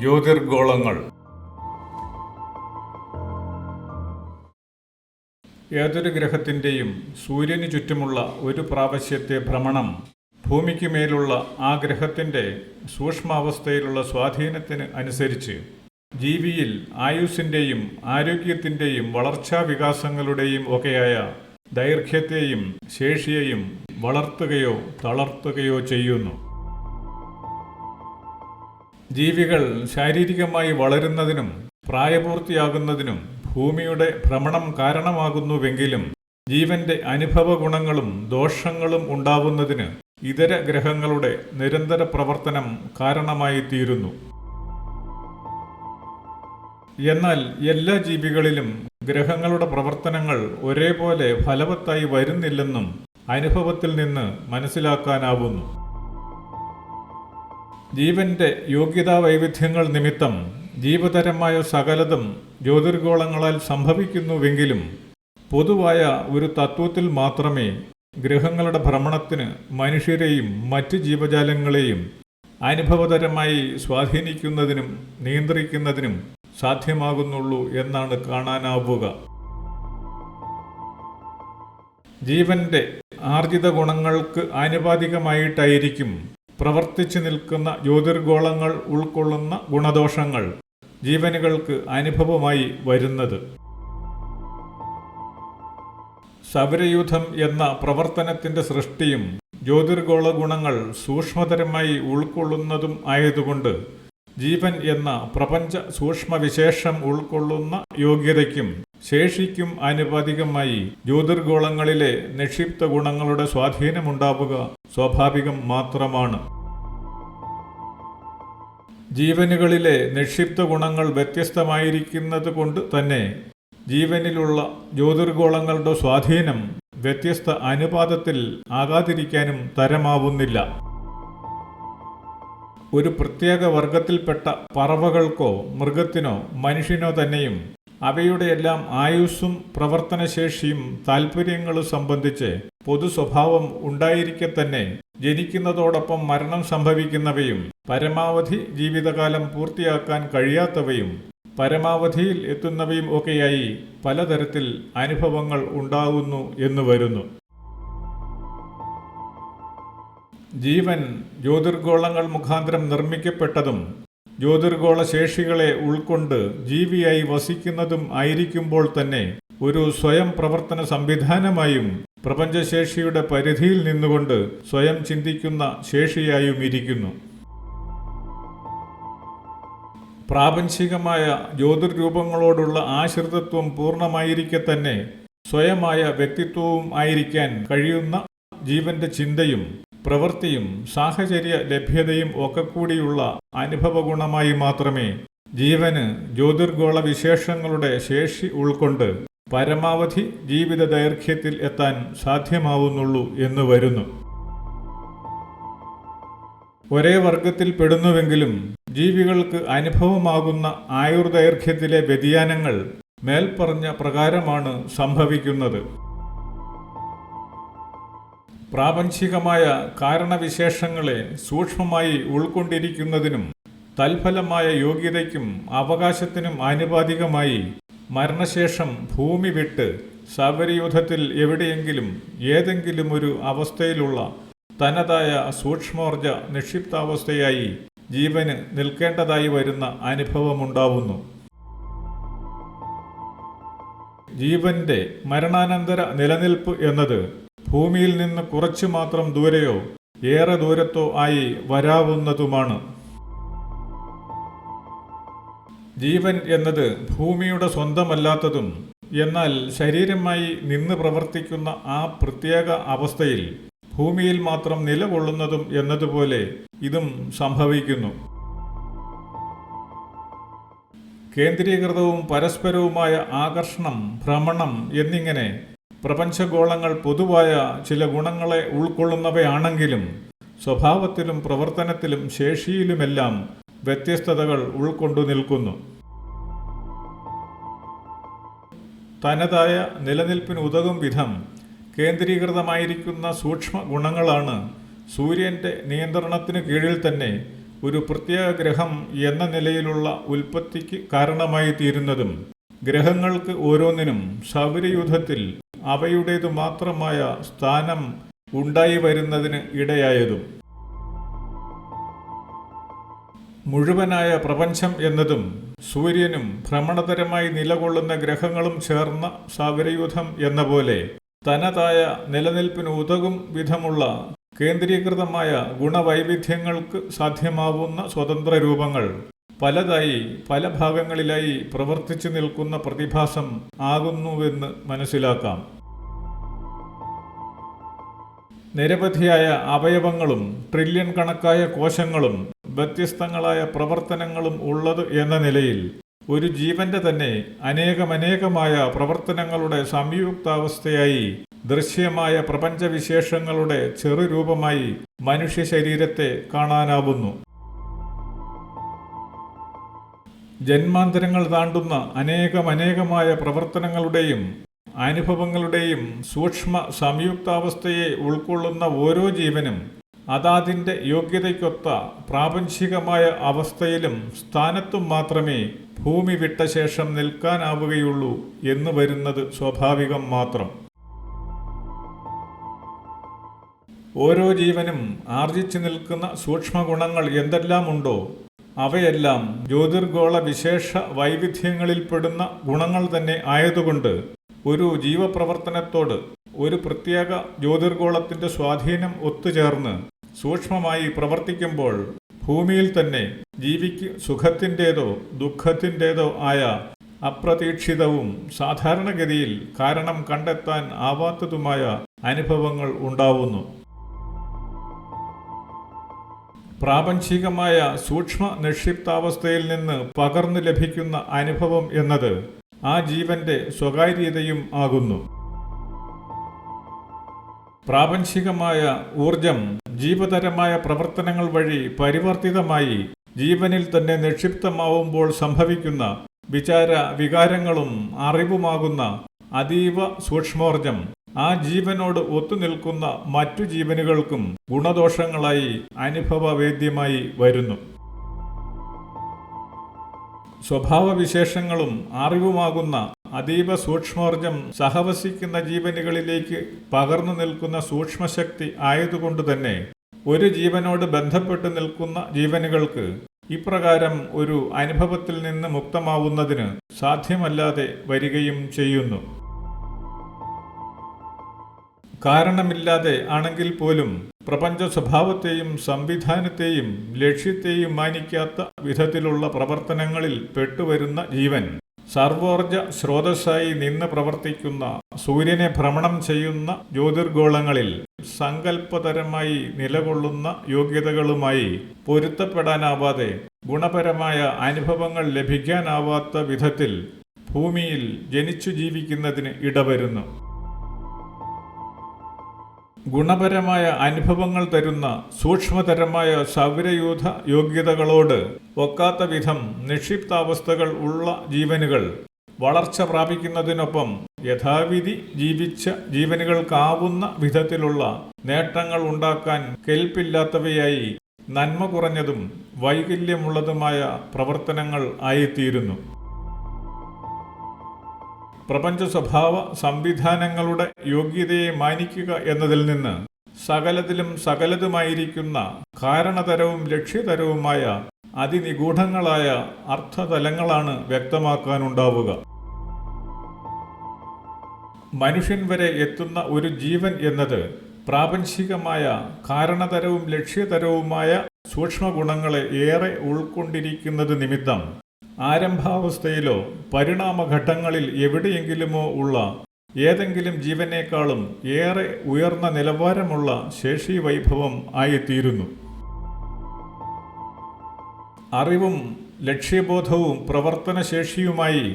ജ്യോതിർഗോളങ്ങൾ. ഏതൊരു ഗ്രഹത്തിൻ്റെയും സൂര്യന് ചുറ്റുമുള്ള ഒരു പ്രാവശ്യത്തെ ഭ്രമണം ഭൂമിക്ക് മേലുള്ള ആ ഗ്രഹത്തിൻ്റെ സൂക്ഷ്മാവസ്ഥയിലുള്ള സ്വാധീനത്തിന് അനുസരിച്ച് ജീവിയിൽ ആയുസ്സിൻ്റെയും ആരോഗ്യത്തിൻ്റെയും വളർച്ചാ വികാസങ്ങളുടെയും ഒക്കെയായ ദൈർഘ്യത്തെയും ശേഷിയെയും വളർത്തുകയോ തളർത്തുകയോ ചെയ്യുന്നു. ജീവികൾ ശാരീരികമായി വളരുന്നതിനും പ്രായപൂർത്തിയാകുന്നതിനും ഭൂമിയുടെ ഭ്രമണം കാരണമാകുന്നുവെങ്കിലും ജീവന്റെ അനുഭവ ഗുണങ്ങളും ദോഷങ്ങളും ഉണ്ടാവുന്നതിന് ഇതര ഗ്രഹങ്ങളുടെ നിരന്തര പ്രവർത്തനം കാരണമായി തീരുന്നു. എന്നാൽ എല്ലാ ജീവികളിലും ഗ്രഹങ്ങളുടെ പ്രവർത്തനങ്ങൾ ഒരേപോലെ ഫലവത്തായി വരുന്നില്ലെന്നും അനുഭവത്തിൽ നിന്ന് മനസ്സിലാക്കാനാവുന്നു. ജീവന്റെ യോഗ്യതാ വൈവിധ്യങ്ങൾ നിമിത്തം ജീവതരമായ സകലതും ജ്യോതിർഗോളങ്ങളാൽ സംഭവിക്കുന്നുവെങ്കിലും പൊതുവായ ഒരു തത്വത്തിൽ മാത്രമേ ഗ്രഹങ്ങളുടെ ഭ്രമണത്തിന് മനുഷ്യരെയും മറ്റ് ജീവജാലങ്ങളെയും അനുഭവതരമായി സ്വാധീനിക്കുന്നതിനും നിയന്ത്രിക്കുന്നതിനും സാധ്യമാകുന്നുള്ളൂ എന്നാണ് കാണാനാവുക. ജീവന്റെ ആർജിത ഗുണങ്ങൾക്ക് ആനുപാതികമായിട്ടായിരിക്കും പ്രവർത്തിച്ചു നിൽക്കുന്ന ജ്യോതിർഗോളങ്ങൾ ഉൾക്കൊള്ളുന്ന ഗുണദോഷങ്ങൾ ജീവനുകൾക്ക് അനുഭവമായി വരുന്നത്. സൗരയൂഥം എന്ന പ്രവർത്തനത്തിൻ്റെ സൃഷ്ടിയും ജ്യോതിർഗോള ഗുണങ്ങൾ സൂക്ഷ്മതരമായി ഉൾക്കൊള്ളുന്നതും ആയതുകൊണ്ട് ജീവൻ എന്ന പ്രപഞ്ച സൂക്ഷ്മവിശേഷം ഉൾക്കൊള്ളുന്ന യോഗ്യതയ്ക്കും ശേഷിക്കും ആനുപാതികമായി ജ്യോതിർഗോളങ്ങളിലെ നിക്ഷിപ്ത ഗുണങ്ങളുടെ സ്വാധീനമുണ്ടാവുക സ്വാഭാവികം മാത്രമാണ്. ജീവനുകളിലെ നിക്ഷിപ്ത ഗുണങ്ങൾ വ്യത്യസ്തമായിരിക്കുന്നത് കൊണ്ട് തന്നെ ജീവനിലുള്ള ജ്യോതിർഗോളങ്ങളുടെ സ്വാധീനം വ്യത്യസ്ത അനുപാതത്തിൽ ആകാതിരിക്കാനും തരമാവുന്നില്ല. ഒരു പ്രത്യേക വർഗത്തിൽപ്പെട്ട പറവകൾക്കോ മൃഗത്തിനോ മനുഷ്യനോ തന്നെയും അവയുടെയെല്ലാം ആയുസ്സും പ്രവർത്തനശേഷിയും താൽപ്പര്യങ്ങളും സംബന്ധിച്ച് പൊതു സ്വഭാവം ഉണ്ടായിരിക്കെ തന്നെ ജനിക്കുന്നതോടൊപ്പം മരണം സംഭവിക്കുന്നവയും പരമാവധി ജീവിതകാലം പൂർത്തിയാക്കാൻ കഴിയാത്തവയും പരമാവധിയിൽ എത്തുന്നവയും ഒക്കെയായി പലതരത്തിൽ അനുഭവങ്ങൾ ഉണ്ടാകുന്നു എന്ന് വരുന്നു. ജീവൻ ജ്യോതിർഗോളങ്ങൾ മുഖാന്തരം നിർമ്മിക്കപ്പെട്ടതും ജ്യോതിർഗോള ശേഷികളെ ഉൾക്കൊണ്ട് ജീവിയായി വസിക്കുന്നതും ആയിരിക്കുമ്പോൾ തന്നെ ഒരു സ്വയം പ്രവർത്തന സംവിധാനമായും പ്രപഞ്ചശേഷിയുടെ പരിധിയിൽ നിന്നുകൊണ്ട് സ്വയം ചിന്തിക്കുന്ന ശേഷിയായും ഇരിക്കുന്നു. പ്രാപഞ്ചികമായ ജ്യോതിർരൂപങ്ങളോടുള്ള ആശ്രിതത്വം പൂർണ്ണമായിരിക്കെ തന്നെ സ്വയമായ വ്യക്തിത്വവും ആയിരിക്കാൻ കഴിയുന്ന ജീവന്റെ ചിന്തയും പ്രവൃത്തിയും സാഹചര്യ ലഭ്യതയും ഒക്കെ കൂടിയുള്ള അനുഭവഗുണമായി മാത്രമേ ജീവന് ജ്യോതിർഗോള വിശേഷങ്ങളുടെ ശേഷി ഉൾക്കൊണ്ട് പരമാവധി ജീവിത ദൈർഘ്യത്തിൽ എത്താൻ സാധ്യമാവുന്നുള്ളൂ എന്ന് വരുന്നു. ഒരേ വർഗത്തിൽ പെടുന്നുവെങ്കിലും ജീവികൾക്ക് അനുഭവമാകുന്ന ആയുർദൈർഘ്യത്തിലെ വ്യതിയാനങ്ങൾ മേൽപ്പറഞ്ഞ പ്രകാരമാണ് സംഭവിക്കുന്നത്. പ്രാപഞ്ചികമായ കാരണവിശേഷങ്ങളെ സൂക്ഷ്മമായി ഉൾക്കൊണ്ടിരിക്കുന്നതിനും തൽഫലമായ യോഗ്യതയ്ക്കും അവകാശത്തിനും ആനുപാതികമായി മരണശേഷം ഭൂമി വിട്ട് സൗരയൂഥത്തിൽ എവിടെയെങ്കിലും ഏതെങ്കിലും ഒരു അവസ്ഥയിലുള്ള തനതായ സൂക്ഷ്മോർജ നിക്ഷിപ്താവസ്ഥയായി ജീവന് നിൽക്കേണ്ടതായി വരുന്ന അനുഭവമുണ്ടാവുന്നു. ജീവന്റെ മരണാനന്തര നിലനിൽപ്പ് എന്നത് ഭൂമിയിൽ നിന്ന് കുറച്ചു മാത്രം ദൂരെയോ ഏറെ ദൂരത്തോ ആയി വരാവുന്നതുമാണ്. ജീവൻ എന്നത് ഭൂമിയുടെ സ്വന്തമല്ലാത്തതും എന്നാൽ ശരീരമായി നിന്ന് പ്രവർത്തിക്കുന്ന ആ പ്രത്യേക അവസ്ഥയിൽ ഭൂമിയിൽ മാത്രം നിലകൊള്ളുന്നതും എന്നതുപോലെ ഇതും സംഭവിക്കുന്നു. കേന്ദ്രീകൃതവും പരസ്പരവുമായ ആകർഷണം, ഭ്രമണം എന്നിങ്ങനെ പ്രപഞ്ചഗോളങ്ങൾ പൊതുവായ ചില ഗുണങ്ങളെ ഉൾക്കൊള്ളുന്നവയാണെങ്കിലും സ്വഭാവത്തിലും പ്രവർത്തനത്തിലും ശേഷിയിലുമെല്ലാം വ്യത്യസ്തതകൾ ഉൾക്കൊണ്ടു നിൽക്കുന്നു. തനതായ നിലനിൽപ്പിന് ഉതകും വിധം കേന്ദ്രീകൃതമായിരിക്കുന്ന സൂക്ഷ്മ ഗുണങ്ങളാണ് സൂര്യൻ്റെ നിയന്ത്രണത്തിന് കീഴിൽ തന്നെ ഒരു പ്രത്യേക ഗ്രഹം എന്ന നിലയിലുള്ള ഉൽപ്പത്തിക്ക് കാരണമായി തീരുന്നതും ഗ്രഹങ്ങൾക്ക് ഓരോന്നിനും സൗരയൂഥത്തിൽ അവയുടേതു മാത്രമായ സ്ഥാനം ഉണ്ടായി വരുന്നതിന് ഇടയായതും. മുഴുവനായ പ്രപഞ്ചം എന്നതും സൂര്യനും ഭ്രമണപരമായി നിലകൊള്ളുന്ന ഗ്രഹങ്ങളും ചേർന്ന സൗരയൂഥം എന്ന പോലെ തനതായ നിലനിൽപ്പിന് ഉതകും വിധമുള്ള കേന്ദ്രീകൃതമായ ഗുണവൈവിധ്യങ്ങൾക്ക് സാധ്യമാവുന്ന സ്വതന്ത്ര രൂപങ്ങൾ പലതായി പല ഭാഗങ്ങളിലായി പ്രവർത്തിച്ചു നിൽക്കുന്ന പ്രതിഭാസം ആകുന്നുവെന്ന് മനസ്സിലാക്കാം. നിരവധിയായ അവയവങ്ങളും ട്രില്യൺ കണക്കായ കോശങ്ങളും വ്യത്യസ്തങ്ങളായ പ്രവർത്തനങ്ങളും ഉള്ളത് എന്ന നിലയിൽ ഒരു ജീവന്റെ തന്നെ അനേകമനേകമായ പ്രവർത്തനങ്ങളുടെ സംയുക്താവസ്ഥയായി ദൃശ്യമായ പ്രപഞ്ചവിശേഷങ്ങളുടെ ചെറുരൂപമായി മനുഷ്യ ശരീരത്തെ കാണാനാവുന്നു. ജന്മാന്തരങ്ങൾ താണ്ടുന്ന അനേകമനേകമായ പ്രവർത്തനങ്ങളുടെയും അനുഭവങ്ങളുടെയും സൂക്ഷ്മ സംയുക്താവസ്ഥയെ ഉൾക്കൊള്ളുന്ന ഓരോ ജീവനും അതാതിൻ്റെ യോഗ്യതയ്ക്കൊത്ത പ്രാപഞ്ചികമായ അവസ്ഥയിലും സ്ഥാനത്തും മാത്രമേ ഭൂമി വിട്ട ശേഷം നിൽക്കാനാവുകയുള്ളൂ എന്ന് വരുന്നത് സ്വാഭാവികം മാത്രം. ഓരോ ജീവനും ആർജിച്ചു നിൽക്കുന്ന സൂക്ഷ്മഗുണങ്ങൾ എന്തെല്ലാമുണ്ടോ അവയെല്ലാം ജ്യോതിർഗോള വിശേഷ വൈവിധ്യങ്ങളിൽപ്പെടുന്ന ഗുണങ്ങൾ തന്നെ ആയതുകൊണ്ട് ഒരു ജീവപ്രവർത്തനത്തോട് ഒരു പ്രത്യേക ജ്യോതിർഗോളത്തിൻ്റെ സ്വാധീനം ഒത്തുചേർന്ന് സൂക്ഷ്മമായി പ്രവർത്തിക്കുമ്പോൾ ഭൂമിയിൽ തന്നെ ജീവിക്ക് സുഖത്തിൻ്റേതോ ദുഃഖത്തിൻ്റേതോ ആയ അപ്രതീക്ഷിതവും സാധാരണഗതിയിൽ കാരണം കണ്ടെത്താൻ ആവാത്തതുമായ അനുഭവങ്ങൾ ഉണ്ടാവുന്നു. പ്രാപഞ്ചികമായ സൂക്ഷ്മ നിക്ഷിപ്താവസ്ഥയിൽ നിന്ന് പകർന്നു ലഭിക്കുന്ന അനുഭവം എന്നത് ആ ജീവന്റെ സ്വകാര്യതയും ആകുന്നു. പ്രാപഞ്ചികമായ ഊർജം ജീവതരമായ പ്രവർത്തനങ്ങൾ വഴി പരിവർത്തിതമായി ജീവനിൽ തന്നെ നിക്ഷിപ്തമാവുമ്പോൾ സംഭവിക്കുന്ന വിചാര വികാരങ്ങളും അറിവുമാകുന്ന അതീവ സൂക്ഷ്മോർജം ആ ജീവനോട് ഒത്തുനിൽക്കുന്ന മറ്റു ജീവനുകൾക്കും ഗുണദോഷങ്ങളായി അനുഭവവേദ്യമായി വരുന്നു. സ്വഭാവവിശേഷങ്ങളും അറിവുമാകുന്ന അതീവ സൂക്ഷ്മോർജം സഹവസിക്കുന്ന ജീവനുകളിലേക്ക് പകർന്നു നിൽക്കുന്ന സൂക്ഷ്മശക്തി ആയതുകൊണ്ട് തന്നെ ഒരു ജീവനോട് ബന്ധപ്പെട്ട് നിൽക്കുന്ന ജീവനുകൾക്ക് ഇപ്രകാരം ഒരു അനുഭവത്തിൽ നിന്ന് മുക്തമാവുന്നതിന് സാധ്യമല്ലാതെ വരികയും ചെയ്യുന്നു. കാരണമില്ലാതെ ആണെങ്കിൽ പോലും പ്രപഞ്ച സ്വഭാവത്തെയും സംവിധാനത്തെയും ലക്ഷ്യത്തെയും മാനിക്കാത്ത വിധത്തിലുള്ള പ്രവർത്തനങ്ങളിൽ പെട്ടുവരുന്ന ജീവൻ സർവോർജ സ്രോതസ്സായി നിന്ന് പ്രവർത്തിക്കുന്ന സൂര്യനെ ഭ്രമണം ചെയ്യുന്ന ജ്യോതിർഗോളങ്ങളിൽ സങ്കല്പതരമായി നിലകൊള്ളുന്ന യോഗ്യതകളുമായി പൊരുത്തപ്പെടാനാവാതെ ഗുണപരമായ അനുഭവങ്ങൾ ലഭിക്കാനാവാത്ത വിധത്തിൽ ഭൂമിയിൽ ജനിച്ചു ജീവിക്കുന്നതിന് ഇടവരുന്നു. ഗുണപരമായ അനുഭവങ്ങൾ തരുന്ന സൂക്ഷ്മതരമായ സൗരയൂഥ യോഗ്യതകളോട് ഒക്കാത്ത വിധം നിക്ഷിപ്താവസ്ഥകൾ ഉള്ള ജീവനുകൾ വളർച്ച പ്രാപിക്കുന്നതിനൊപ്പം യഥാവിധി ജീവിച്ച ജീവനുകൾക്കാവുന്ന വിധത്തിലുള്ള നേട്ടങ്ങൾ ഉണ്ടാക്കാൻ കെൽപ്പില്ലാത്തവയായി നന്മ കുറഞ്ഞതും വൈകല്യമുള്ളതുമായ പ്രവർത്തനങ്ങൾ ആയിത്തീരുന്നു. പ്രപഞ്ച സ്വഭാവ സംവിധാനങ്ങളുടെ യോഗ്യതയെ മാനിക്കുക എന്നതിൽ നിന്ന് സകലത്തിലും സകലതുമായിരിക്കുന്ന കാരണതരവും ലക്ഷ്യതരവുമായ അതിനിഗൂഢങ്ങളായ അർത്ഥതലങ്ങളാണ് വ്യക്തമാക്കാനുണ്ടാവുക. മനുഷ്യൻ വരെ എത്തുന്ന ഒരു ജീവൻ എന്നത് പ്രാപഞ്ചികമായ കാരണതരവും ലക്ഷ്യതരവുമായ സൂക്ഷ്മഗുണങ്ങളെ ഏറെ ഉൾക്കൊണ്ടിരിക്കുന്നത് നിമിത്തം ആരംഭാവസ്ഥയിലോ പരിണാമഘട്ടങ്ങളിൽ എവിടെയെങ്കിലുമോ ഉള്ള ഏതെങ്കിലും ജീവനേക്കാളും ഏറെ ഉയർന്ന നിലവാരമുള്ള ശേഷീവൈഭവം ആയിത്തീരുന്നു. അറിവും ലക്ഷ്യബോധവും പ്രവർത്തനശേഷിയുമായി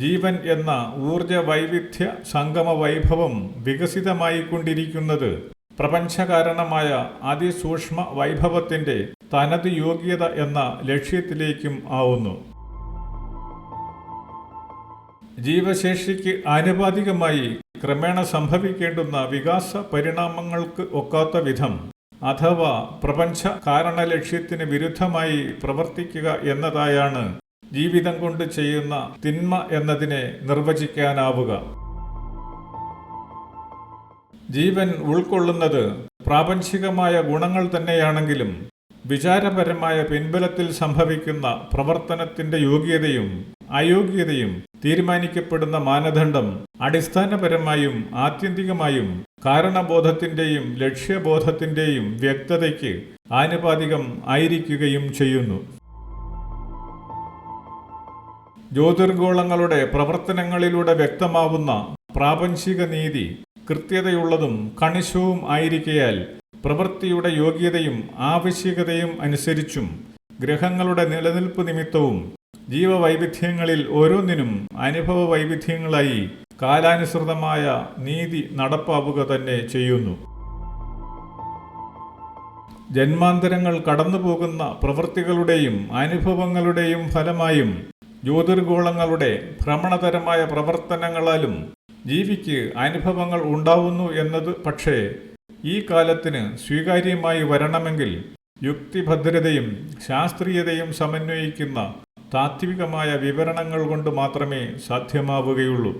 ജീവൻ എന്ന ഊർജ വൈവിധ്യ സംഗമ വൈഭവം വികസിതമായിക്കൊണ്ടിരിക്കുന്നത് പ്രപഞ്ചകാരണമായ അതിസൂക്ഷ്മ വൈഭവത്തിൻ്റെ തനത് യോഗ്യത എന്ന ലക്ഷ്യത്തിലേക്കും ആവുന്നു. ജീവശേഷിക്ക് ആനുപാതികമായി ക്രമേണ സംഭവിക്കേണ്ടുന്ന വികാസ പരിണാമങ്ങൾക്ക് ഒക്കാത്ത വിധം അഥവാ പ്രപഞ്ച കാരണ ലക്ഷ്യത്തിന് വിരുദ്ധമായി പ്രവർത്തിക്കുക എന്നതായാണ് ജീവിതം കൊണ്ട് ചെയ്യുന്ന തിന്മ എന്നതിനെ നിർവചിക്കാനാവുക. ജീവൻ ഉൾക്കൊള്ളുന്നത് പ്രാപഞ്ചികമായ ഗുണങ്ങൾ തന്നെയാണെങ്കിലും വിചാരപരമായ പിൻബലത്തിൽ സംഭവിക്കുന്ന പ്രവർത്തനത്തിന്റെ യോഗ്യതയും അയോഗ്യതയും തീരുമാനിക്കപ്പെടുന്ന മാനദണ്ഡം അടിസ്ഥാനപരമായും ആത്യന്തികമായും കാരണബോധത്തിന്റെയും ലക്ഷ്യബോധത്തിന്റെയും വ്യക്തതയ്ക്ക് ആനുപാതികം ആയിരിക്കുകയും ചെയ്യുന്നു. ജ്യോതിർഗോളങ്ങളുടെ പ്രവർത്തനങ്ങളിലൂടെ വ്യക്തമാവുന്ന പ്രാപഞ്ചിക നീതി കൃത്യതയുള്ളതും കണിശവും ആയിരിക്കയാൽ പ്രവൃത്തിയുടെ യോഗ്യതയും ആവശ്യകതയും അനുസരിച്ചും ഗ്രഹങ്ങളുടെ നിലനിൽപ്പ് നിമിത്തവും ജീവവൈവിധ്യങ്ങളിൽ ഓരോന്നിനും അനുഭവ വൈവിധ്യങ്ങളായി കാലാനുസൃതമായ നീതി നടപ്പാവുക തന്നെ ചെയ്യുന്നു. ജന്മാന്തരങ്ങൾ കടന്നുപോകുന്ന പ്രവൃത്തികളുടെയും അനുഭവങ്ങളുടെയും ഫലമായും ജ്യോതിർഗോളങ്ങളുടെ ഭ്രമണതരമായ പ്രവർത്തനങ്ങളാലും ജീവിക്ക് അനുഭവങ്ങൾ ഉണ്ടാവുന്നു എന്നത് പക്ഷേ ഈ കാലത്തിന് സ്വീകാര്യമായി വരണമെങ്കിൽ യുക്തിഭദ്രതയും ശാസ്ത്രീയതയും സമന്വയിക്കുന്ന താത്വികമായ വിവരണങ്ങൾ കൊണ്ട് മാത്രമേ സാധ്യമാവുകയുള്ളൂ.